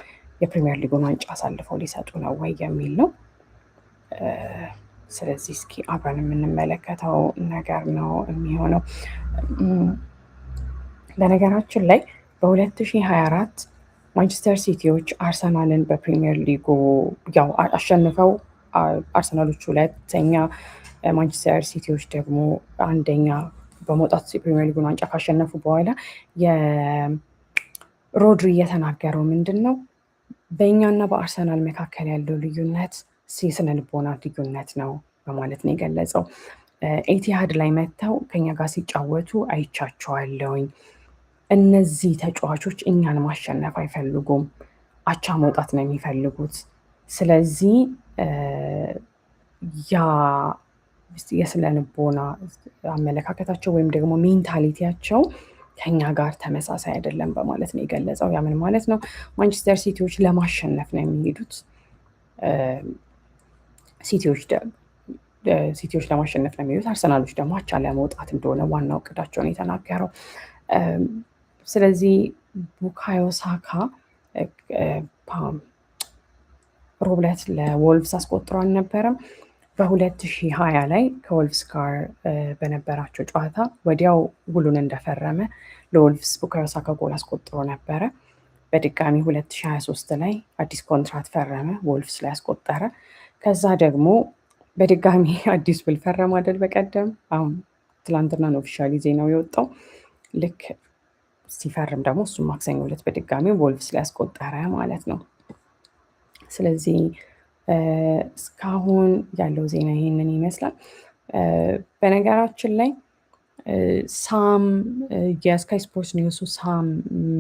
የፕሪሚየር ሊጉን ዋንጫ አሳልፈው ሊሰጡ ነው ወይ የሚል ነው። ስለዚህ እስኪ አብረን የምንመለከተው ነገር ነው የሚሆነው። በነገራችን ላይ በ2024 ማንቸስተር ሲቲዎች አርሰናልን በፕሪሚየር ሊጉ ያው አሸንፈው አርሰናሎች ሁለተኛ፣ ማንቸስተር ሲቲዎች ደግሞ አንደኛ በመውጣት የፕሪሚየር ሊጉን ዋንጫ ካሸነፉ በኋላ የሮድሪ የተናገረው ምንድን ነው? በእኛና በአርሰናል መካከል ያለው ልዩነት የስነ ልቦና ልዩነት ነው በማለት ነው የገለጸው። ኤቲሃድ ላይ መጥተው ከኛ ጋር ሲጫወቱ አይቻቸዋለሁኝ። እነዚህ ተጫዋቾች እኛን ማሸነፍ አይፈልጉም፣ አቻ መውጣት ነው የሚፈልጉት። ስለዚህ ያ የስነ ልቦና አመለካከታቸው ወይም ደግሞ ሜንታሊቲያቸው ከኛ ጋር ተመሳሳይ አይደለም በማለት ነው የገለጸው። ያ ምን ማለት ነው? ማንቸስተር ሲቲዎች ለማሸነፍ ነው የሚሄዱት። ሲቲዎች ለማሸነፍ ነው የሚሄዱት። አርሰናሎች ደግሞ አቻ ለመውጣት እንደሆነ ዋናው እቅዳቸውን የተናገረው። ስለዚህ ቡካዮ ሳካ ሮብ ዕለት ለወልቭስ አስቆጥሮ አልነበረም። በ2020 ላይ ከወልቭስ ጋር በነበራቸው ጨዋታ ወዲያው ውሉን እንደፈረመ ለወልቭስ ቡካዮ ሳካ ጎል አስቆጥሮ ነበረ። በድጋሚ 2023 ላይ አዲስ ኮንትራት ፈረመ፣ ወልቭስ ላይ አስቆጠረ። ከዛ ደግሞ በድጋሚ አዲስ ውል ፈረመ አይደል? በቀደም አሁን ትላንትና ነው ኦፊሻሊ ዜናው የወጣው። ልክ ሲፈርም ደግሞ እሱም ማክሰኞ ዕለት በድጋሚ ወልቭስ ላይ አስቆጠረ ማለት ነው። ስለዚህ እስካሁን ያለው ዜና ይሄንን ይመስላል። በነገራችን ላይ ሳም የስካይ ስፖርትስ ኒውሱ ሳም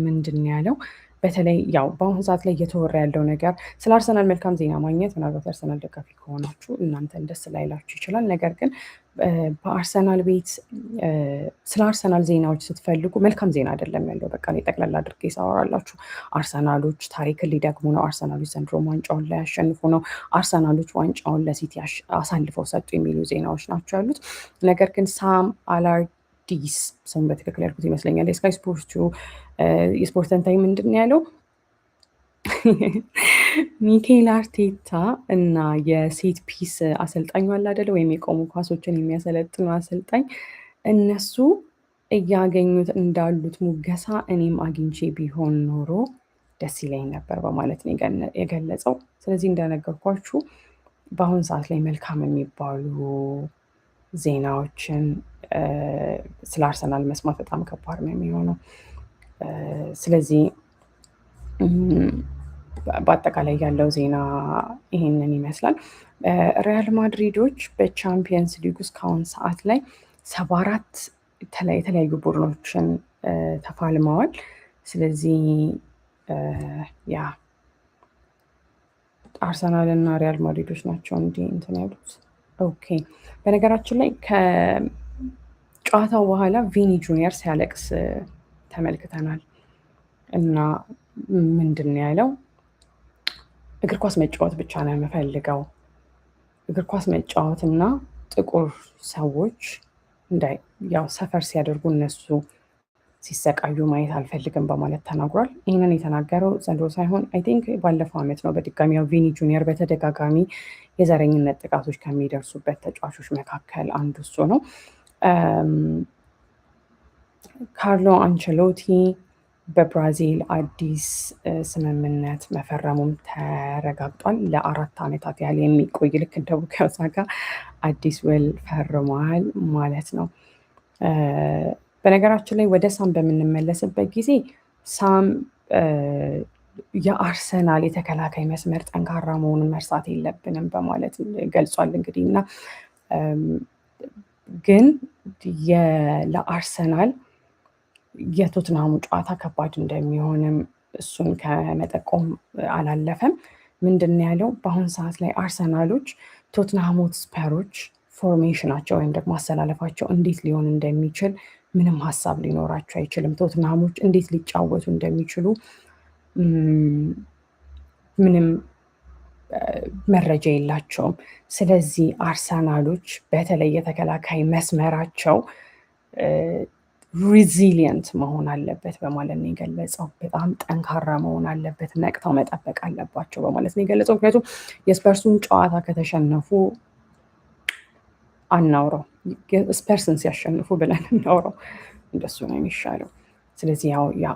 ምንድን ያለው በተለይ ያው በአሁኑ ሰዓት ላይ እየተወራ ያለው ነገር ስለ አርሰናል መልካም ዜና ማግኘት ምናልባት አርሰናል ደጋፊ ከሆናችሁ እናንተን ደስ ላይላችሁ ይችላል። ነገር ግን በአርሰናል ቤት ስለ አርሰናል ዜናዎች ስትፈልጉ መልካም ዜና አይደለም ያለው። በቃ ጠቅላላ አድርጌ ሳወራላችሁ አርሰናሎች ታሪክን ሊደግሙ ነው፣ አርሰናሎች ዘንድሮ ዋንጫውን ላይ ያሸንፉ ነው፣ አርሰናሎች ዋንጫውን ለሲቲ አሳልፈው ሰጡ የሚሉ ዜናዎች ናቸው ያሉት። ነገር ግን ሳም አላርዲስ ስም በትክክል ያልኩት ይመስለኛል የስካይ ስፖርቱ የስፖርት ተንታኝ ምንድን ነው ያለው? ሚኬል አርቴታ እና የሴት ፒስ አሰልጣኙ አለ አይደለ? ወይም የቆሙ ኳሶችን የሚያሰለጥኑ አሰልጣኝ እነሱ እያገኙት እንዳሉት ሙገሳ እኔም አግኝቼ ቢሆን ኖሮ ደስ ይለኝ ነበር በማለት ነው የገለጸው። ስለዚህ እንደነገርኳችሁ በአሁን ሰዓት ላይ መልካም የሚባሉ ዜናዎችን ስለ አርሰናል መስማት በጣም ከባድ ነው የሚሆነው። ስለዚህ በአጠቃላይ ያለው ዜና ይሄንን ይመስላል። ሪያል ማድሪዶች በቻምፒየንስ ሊግ እስካሁን ሰዓት ላይ 74 የተለያዩ ቡድኖችን ተፋልመዋል። ስለዚህ ያ አርሰናል እና ሪያል ማድሪዶች ናቸው እንዲህ እንትን ያሉት። ኦኬ። በነገራችን ላይ ከጨዋታው በኋላ ቪኒ ጁኒየር ሲያለቅስ ተመልክተናል እና ምንድን ነው ያለው? እግር ኳስ መጫወት ብቻ ነው የምፈልገው፣ እግር ኳስ መጫወት እና ጥቁር ሰዎች ያው ሰፈር ሲያደርጉ እነሱ ሲሰቃዩ ማየት አልፈልግም በማለት ተናግሯል። ይህንን የተናገረው ዘንድሮ ሳይሆን አይ ቲንክ ባለፈው ዓመት ነው። በድጋሚ ያው ቪኒ ጁኒየር በተደጋጋሚ የዘረኝነት ጥቃቶች ከሚደርሱበት ተጫዋቾች መካከል አንዱ እሱ ነው። ካርሎ አንቸሎቲ በብራዚል አዲስ ስምምነት መፈረሙም ተረጋግጧል። ለ4 ዓመታት ያህል የሚቆይ ልክ እንደ ቡካዮ ሳካ አዲስ ውል ፈርመዋል ማለት ነው። በነገራችን ላይ ወደ ሳም በምንመለስበት ጊዜ ሳም የአርሰናል የተከላካይ መስመር ጠንካራ መሆኑን መርሳት የለብንም በማለት ገልጿል። እንግዲህ እና ግን ለአርሰናል የቶትናሙ ጨዋታ ከባድ እንደሚሆንም እሱን ከመጠቆም አላለፈም። ምንድን ያለው በአሁኑ ሰዓት ላይ አርሰናሎች ቶትናም ሆትስፐሮች ፎርሜሽናቸው ወይም ደግሞ አሰላለፋቸው እንዴት ሊሆን እንደሚችል ምንም ሀሳብ ሊኖራቸው አይችልም። ቶትናሞች እንዴት ሊጫወቱ እንደሚችሉ ምንም መረጃ የላቸውም። ስለዚህ አርሰናሎች በተለይ የተከላካይ መስመራቸው ሪዚሊየንት መሆን አለበት በማለት ነው የገለጸው። በጣም ጠንካራ መሆን አለበት፣ ነቅተው መጠበቅ አለባቸው በማለት ነው የገለጸው። ምክንያቱም የስፐርሱን ጨዋታ ከተሸነፉ አናውረው፣ ስፐርስን ሲያሸንፉ ብለን እናውረው፣ እንደሱ ነው የሚሻለው። ስለዚህ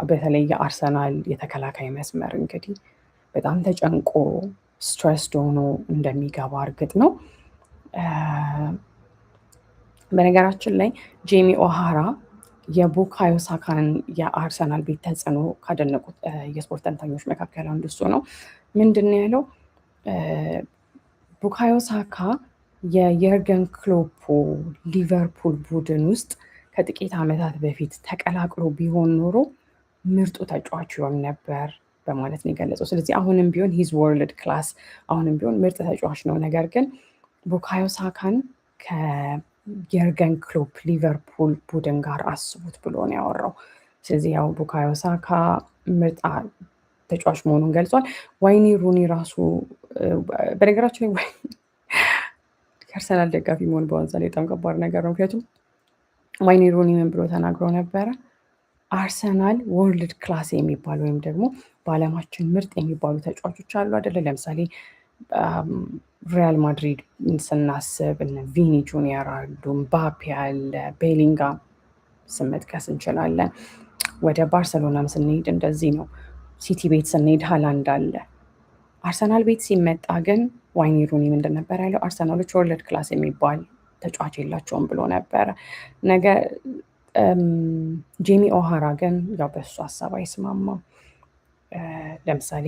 በተለይ የአርሰናል የተከላካይ መስመር እንግዲህ በጣም ተጨንቆ ስትረስድ ሆኖ እንደሚገባ እርግጥ ነው። በነገራችን ላይ ጄሚ ኦሃራ የቡካዮ ሳካን የአርሰናል ቤት ተጽዕኖ ካደነቁት የስፖርት ተንታኞች መካከል አንዱ እሱ ነው። ምንድን ነው ያለው? ቡካዮ ሳካ የየርገን ክሎፖ ሊቨርፑል ቡድን ውስጥ ከጥቂት ዓመታት በፊት ተቀላቅሎ ቢሆን ኖሮ ምርጡ ተጫዋች ይሆን ነበር በማለት ነው የገለጸው። ስለዚህ አሁንም ቢሆን ሂዝ ወርልድ ክላስ፣ አሁንም ቢሆን ምርጥ ተጫዋች ነው። ነገር ግን ቡካዮ ሳካን ከየርገን ክሎፕ ሊቨርፑል ቡድን ጋር አስቡት ብሎ ነው ያወራው። ስለዚህ ቡካዮ ሳካ ምርጥ ተጫዋች መሆኑን ገልጿል። ዋይኒ ሩኒ ራሱ በነገራችን ላይ የአርሰናል ደጋፊ መሆን በዋንዛ ላይ በጣም ከባድ ነገር ነው። ምክንያቱም ዋይኒ ሩኒ ምን ብሎ ተናግሮ ነበረ? አርሰናል ወርልድ ክላስ የሚባሉ ወይም ደግሞ በዓለማችን ምርጥ የሚባሉ ተጫዋቾች አሉ አይደለ? ለምሳሌ ሪያል ማድሪድ ስናስብ እነ ቪኒ ጁኒየር አሉ፣ ምባፔ አለ፣ ቤሊንጋም ስም መጥቀስ እንችላለን። ወደ ባርሰሎናም ስንሄድ እንደዚህ ነው። ሲቲ ቤት ስንሄድ ሃላንድ አለ። አርሰናል ቤት ሲመጣ ግን ዋይኒ ሩኒ ምንድን ነበር ያለው? አርሰናሎች ወርልድ ክላስ የሚባል ተጫዋች የላቸውም ብሎ ነበረ። ጄሚ ኦሃራ ግን በሱ ሀሳብ አይስማማም። ለምሳሌ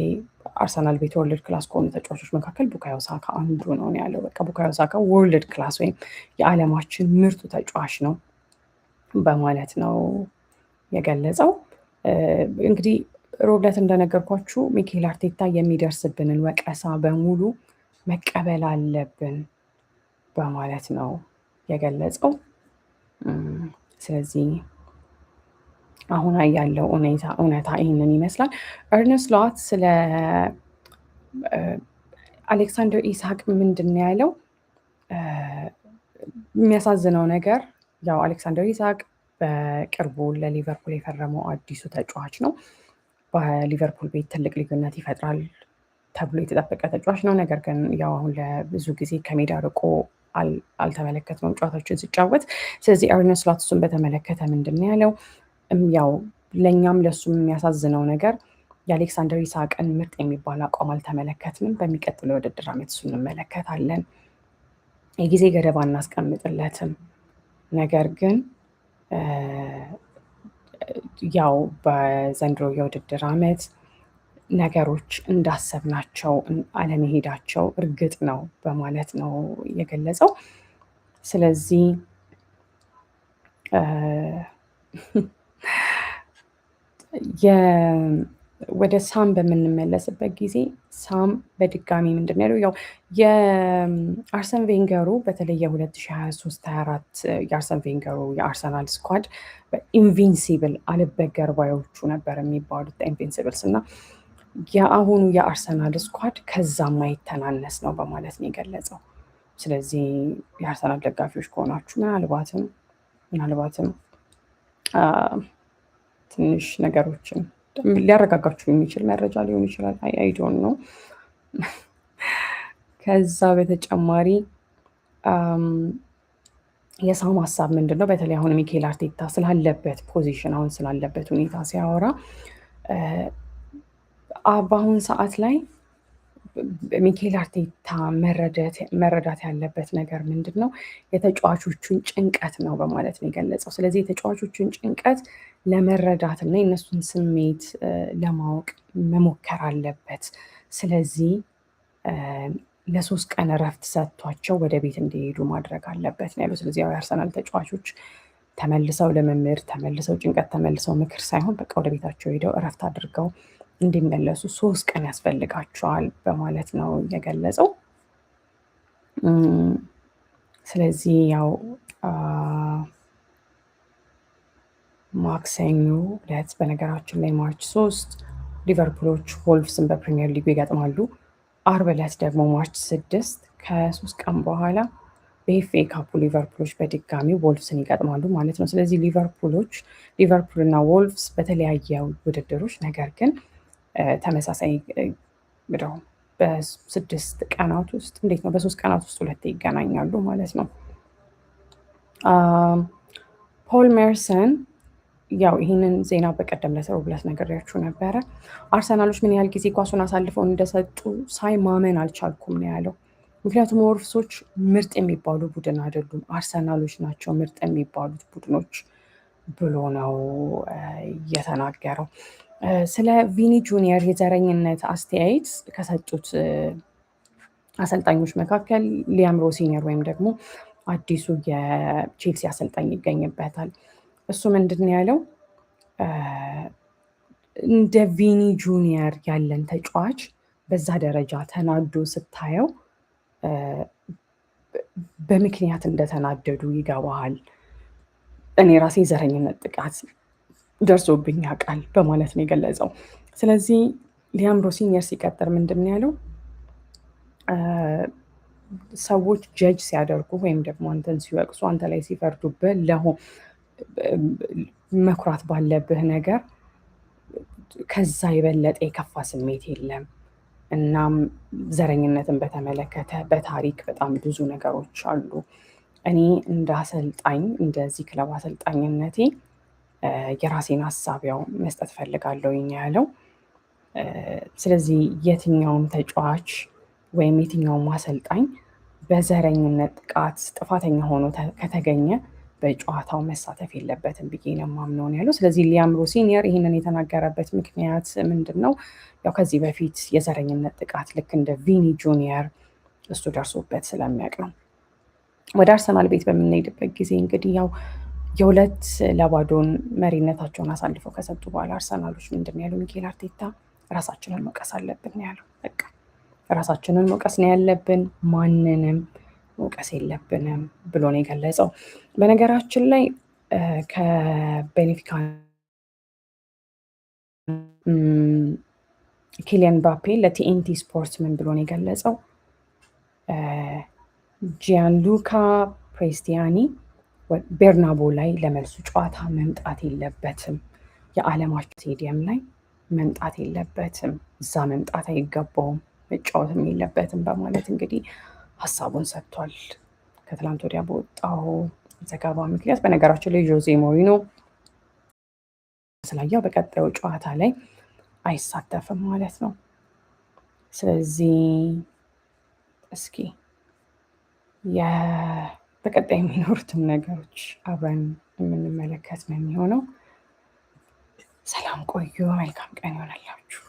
አርሰናል ቤት ወርልድ ክላስ ከሆኑ ተጫዋቾች መካከል ቡካዮ ሳካ አንዱ ነው ያለው። በቃ ቡካዮ ሳካ ወርልድ ክላስ ወይም የዓለማችን ምርጡ ተጫዋች ነው በማለት ነው የገለጸው። እንግዲህ ሮብለት እንደነገርኳችሁ ሚኬል አርቴታ የሚደርስብንን ወቀሳ በሙሉ መቀበል አለብን በማለት ነው የገለጸው። ስለዚህ አሁን ያለው እውነታ ይህንን ይመስላል። ኤርነስት ሎት ስለ አሌክሳንደር ኢሳቅ ምንድን ነው ያለው? የሚያሳዝነው ነገር አሌክሳንደር ኢሳቅ በቅርቡ ለሊቨርፑል የፈረመው አዲሱ ተጫዋች ነው። በሊቨርፑል ቤት ትልቅ ልዩነት ይፈጥራል ተብሎ የተጠበቀ ተጫዋች ነው። ነገር ግን አሁን ለብዙ ጊዜ ከሜዳ ርቆ አልተመለከትነውም ጨዋታዎችን ሲጫወት። ስለዚህ ኤርነስት ሎት እሱን በተመለከተ ምንድን ነው ያለው? ለእኛም ለእሱም የሚያሳዝነው ነገር የአሌክሳንደር ኢሳቅን ምርጥ የሚባል አቋም አልተመለከትንም። በሚቀጥለው የውድድር ዓመት እሱ እንመለከታለን። የጊዜ ገደብ አናስቀምጥለትም። ነገር ግን በዘንድሮ የውድድር ዓመት ነገሮች እንዳሰብናቸው አለመሄዳቸው እርግጥ ነው በማለት ነው የገለጸው። ስለዚህ ወደ ሳም በምንመለስበት ጊዜ ሳም በድጋሚ ምንድን ነው ያለው? የአርሰን ቬንገሩ በተለይ የ2023/24 የአርሰን ቬንገሩ የአርሰናል ስኳድ ኢንቪንሲብል አልበገር ባዮቹ ነበር የሚባሉት ኢንቪንሲብልስ እና የአሁኑ የአርሰናል ስኳድ ከዛም ማይተናነስ ነው በማለት ነው የገለጸው። ስለዚህ የአርሰናል ደጋፊዎች ከሆናችሁ ምናልባትም ትንሽ ነገሮችን ሊያረጋጋችሁ የሚችል መረጃ ሊሆን ይችላል። አይዶን ነው። ከዛ በተጨማሪ የሳም ሀሳብ ምንድን ነው? በተለይ አሁን ሚኬል አርቴታ ስላለበት ፖዚሽን አሁን ስላለበት ሁኔታ ሲያወራ በአሁን ሰዓት ላይ ሚኬል አርቴታ መረዳት ያለበት ነገር ምንድን ነው? የተጫዋቾቹን ጭንቀት ነው በማለት ነው የገለጸው። ስለዚህ የተጫዋቾቹን ጭንቀት ለመረዳት እና የእነሱን ስሜት ለማወቅ መሞከር አለበት። ስለዚህ ለ3 ቀን እረፍት ሰጥቷቸው ወደ ቤት እንዲሄዱ ማድረግ አለበት ነው ያለው። ስለዚህ የአርሰናል ተጫዋቾች ተመልሰው ልምምድ፣ ተመልሰው ጭንቀት፣ ተመልሰው ምክር ሳይሆን በቃ ወደ ቤታቸው ሄደው እረፍት አድርገው እንዲመለሱ 3 ቀን ያስፈልጋቸዋል በማለት ነው የገለጸው። ስለዚህ ያው ማክሰኞ ዕለት በነገራችን ላይ ማርች 3 ሊቨርፑሎች ወልፍስን በፕሪሚየር ሊጉ ይገጥማሉ። አርብ ዕለት ደግሞ ማርች 6 ከ3 ቀን በኋላ በኤፍኤ ካፑ ሊቨርፑሎች በድጋሚ ወልፍስን ይገጥማሉ ማለት ነው። ስለዚህ ሊቨርፑልና ወልፍስ በተለያየ ውድድሮች ነገር ግን ተመሳሳይ ነው። በ6 ቀናት ውስጥ እንዴት ነው? በ3 ቀናት ውስጥ 2 ይገናኛሉ ማለት ነው። ፖል ሜርሰን ያው ይህንን ዜና በቀደም ለሰሩብለት ነግሬያችሁ ነበረ። አርሰናሎች ምን ያህል ጊዜ ኳሱን አሳልፈው እንደሰጡ ሳይ ማመን አልቻልኩም ነው ያለው። ምክንያቱም ወልፍሶች ምርጥ የሚባሉ ቡድን አይደሉም፣ አርሰናሎች ናቸው ምርጥ የሚባሉት ቡድኖች ብሎ ነው የተናገረው። ስለ ቪኒ ጁኒየር የዘረኝነት አስተያየት ከሰጡት አሰልጣኞች መካከል ሊያም ሮሲኒየር ወይም ደግሞ አዲሱ የቼልሲ አሰልጣኝ ይገኝበታል። እሱ ምንድን ያለው እንደ ቪኒ ጁኒየር ያለን ተጫዋች በዛ ደረጃ ተናዶ ስታየው በምክንያት እንደተናደዱ ይገባሃል። እኔ ራሴ ዘረኝነት ጥቃት ደርሶብኝ ያውቃል በማለት ነው የገለጸው። ስለዚህ ሊያም ሮሲኒየር ሲቀጥር ምንድን ያለው ሰዎች ጀጅ ሲያደርጉ ወይም ደግሞ አንተን ሲወቅሱ፣ አንተ ላይ ሲፈርዱብህ መኩራት ባለብህ ነገር ከዛ የበለጠ የከፋ ስሜት የለም። እናም ዘረኝነትን በተመለከተ በታሪክ በጣም ብዙ ነገሮች አሉ። እኔ እንደ አሰልጣኝ እንደዚህ ክለብ አሰልጣኝነቴ የራሴን ሀሳብ ያው መስጠት ፈልጋለሁ ያለው። ስለዚህ የትኛውም ተጫዋች ወይም የትኛውም አሰልጣኝ በዘረኝነት ጥቃት ጥፋተኛ ሆኖ ከተገኘ በጨዋታው መሳተፍ የለበትም ብዬ ነው የማምነው ያለው። ስለዚህ ሊያም ሮሲኒየር ይህንን የተናገረበት ምክንያት ምንድን ነው? ያው ከዚህ በፊት የዘረኝነት ጥቃት ልክ እንደ ቪኒ ጁኒየር እሱ ደርሶበት ስለሚያውቅ ነው። ወደ አርሰናል ቤት በምንሄድበት ጊዜ እንግዲህ ያው 2-0 መሪነታቸውን አሳልፈው ከሰጡ በኋላ አርሰናሎች ምንድን ነው ያሉ? ሚኬል አርቴታ ራሳችንን መውቀስ አለብን ያለው። በቃ ራሳችንን መውቀስ ነው ያለብን፣ ማንንም መውቀስ የለብንም ብሎ ነው የገለጸው። በነገራችን ላይ ከቤኔፊካ ኪሊያን ምባፔ ለቲኤንቲ ስፖርት ምን ብሎ ነው የገለጸው? ጂያንሉካ ፕሬስቲያኒ ቤርናቦ ላይ ለመልሱ ጨዋታ መምጣት የለበትም፣ የዓለማችን ስቴዲየም ላይ መምጣት የለበትም፣ እዛ መምጣት አይገባውም፣ መጫወትም የለበትም በማለት እንግዲህ ሀሳቡን ሰጥቷል። ከትላንት ወዲያ በወጣው ዘገባ ምክንያት በነገራችን ላይ ጆዜ ሞሪኖ ስላየው በቀጣዩ ጨዋታ ላይ አይሳተፍም ማለት ነው። ስለዚህ እስኪ በቀጣይ የሚኖሩትም ነገሮች አብረን የምንመለከት ነው የሚሆነው። ሰላም ቆዩ። መልካም ቀን ይሆናላችሁ።